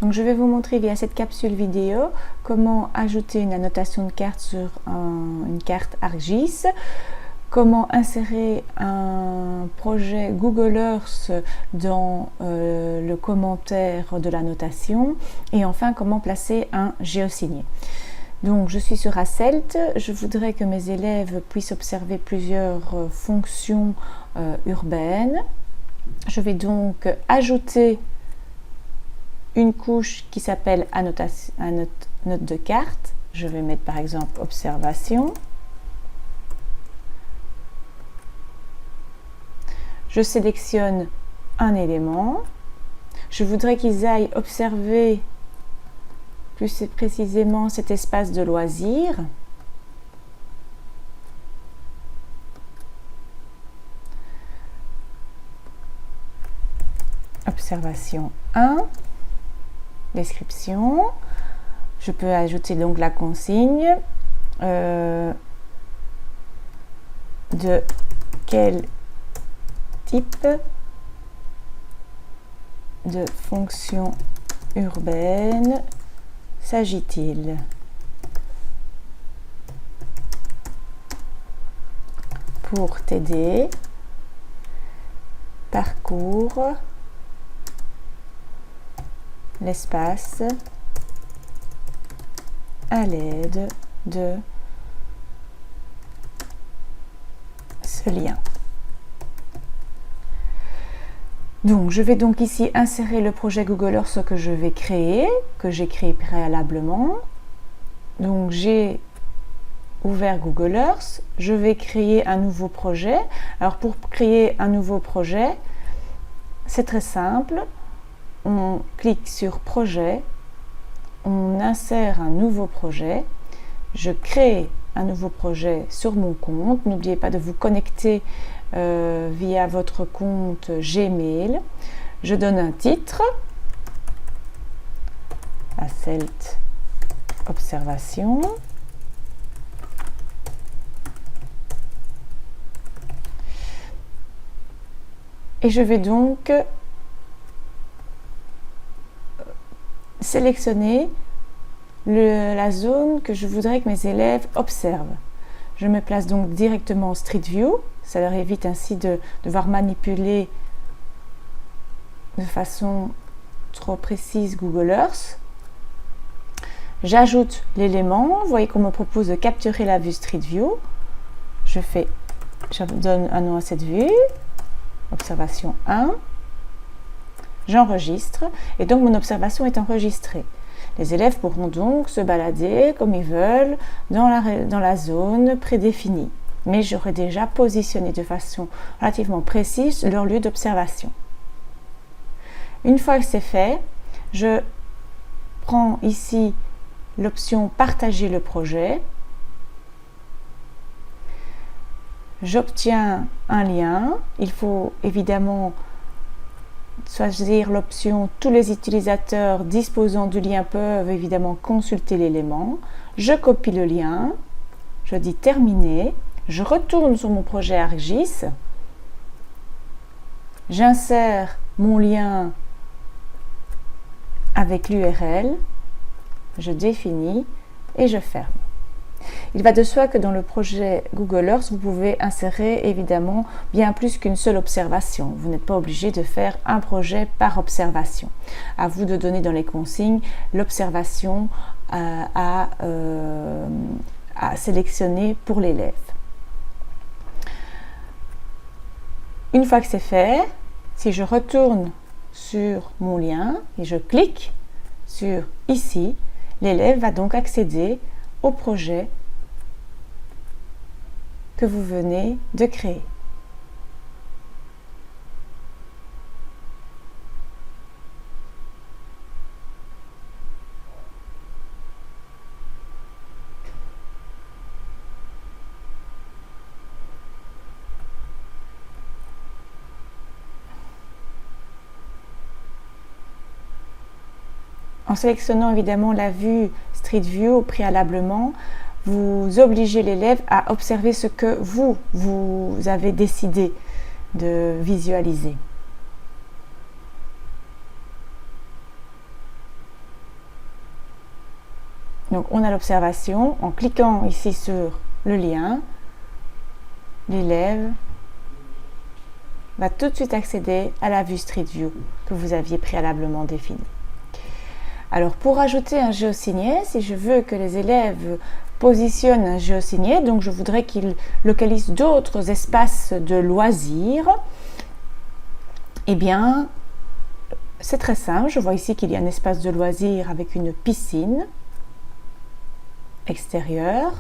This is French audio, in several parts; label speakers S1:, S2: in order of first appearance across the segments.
S1: Donc je vais vous montrer via cette capsule vidéo comment ajouter une annotation de carte sur une carte ArcGIS, comment insérer un projet Google Earth dans le commentaire de l'annotation et enfin comment placer un géosigné. Donc je suis sur Asselt, je voudrais que mes élèves puissent observer plusieurs fonctions urbaines. Je vais donc ajouter une couche qui s'appelle note de carte. Je vais mettre par exemple observation. Je sélectionne un élément. Je voudrais qu'ils aillent observer plus précisément cet espace de loisirs. Observation 1. Description. Je peux ajouter donc la consigne de quel type de fonction urbaine s'agit-il? Pour t'aider, parcours l'espace à l'aide de ce lien. Donc, je vais donc ici insérer le projet Google Earth que je vais créer, que j'ai créé préalablement. Donc, j'ai ouvert Google Earth. Je vais créer un nouveau projet. Alors, pour créer un nouveau projet, c'est très simple. On clique sur projet, on insère un nouveau projet. Je crée un nouveau projet sur mon compte. N'oubliez pas de vous connecter via votre compte Gmail. Je donne un titre, Asselt observation. Et je vais donc sélectionner la zone que je voudrais que mes élèves observent. Je me place donc directement en Street View. Ça leur évite ainsi de devoir manipuler de façon trop précise Google Earth. J'ajoute l'élément. Vous voyez qu'on me propose de capturer la vue Street View. Je donne un nom à cette vue. Observation 1. J'enregistre et donc mon observation est enregistrée. Les élèves pourront donc se balader comme ils veulent dans la zone prédéfinie. Mais j'aurai déjà positionné de façon relativement précise leur lieu d'observation. Une fois que c'est fait, je prends ici l'option Partager le projet. J'obtiens un lien. Il faut évidemment choisir l'option « Tous les utilisateurs disposant du lien peuvent évidemment consulter l'élément ». Je copie le lien, je dis « Terminer ». Je retourne sur mon projet ArcGIS. J'insère mon lien avec l'URL. Je définis et je ferme. Il va de soi que dans le projet Google Earth, vous pouvez insérer évidemment bien plus qu'une seule observation. Vous n'êtes pas obligé de faire un projet par observation. À vous de donner dans les consignes l'observation à sélectionner pour l'élève. Une fois que c'est fait, si je retourne sur mon lien et je clique sur ici, l'élève va donc accéder au projet que vous venez de créer. En sélectionnant évidemment la vue Street View préalablement, vous obligez l'élève à observer ce que vous avez décidé de visualiser. Donc on a l'observation, en cliquant ici sur le lien, l'élève va tout de suite accéder à la vue Street View que vous aviez préalablement définie. Alors pour ajouter un géosignet, si je veux que les élèves positionnent un géosignet, donc je voudrais qu'ils localisent d'autres espaces de loisirs, eh bien c'est très simple. Je vois ici qu'il y a un espace de loisirs avec une piscine extérieure.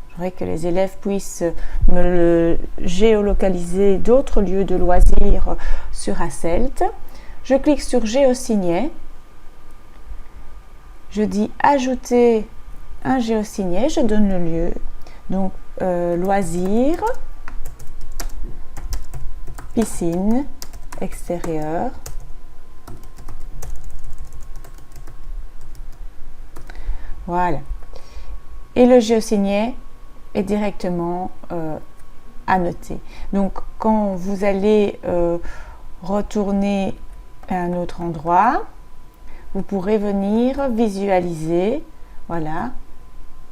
S1: Je voudrais que les élèves puissent me géolocaliser d'autres lieux de loisirs sur Hasselt. Je clique sur géosignet. Je dis ajouter un géosignet, je donne le lieu. Donc loisirs, piscine extérieure. Voilà. Et le géosignet est directement annoté. Donc quand vous allez retourner à un autre endroit, vous pourrez venir visualiser, voilà,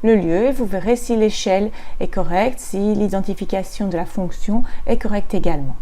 S1: le lieu et vous verrez si l'échelle est correcte, si l'identification de la fonction est correcte également.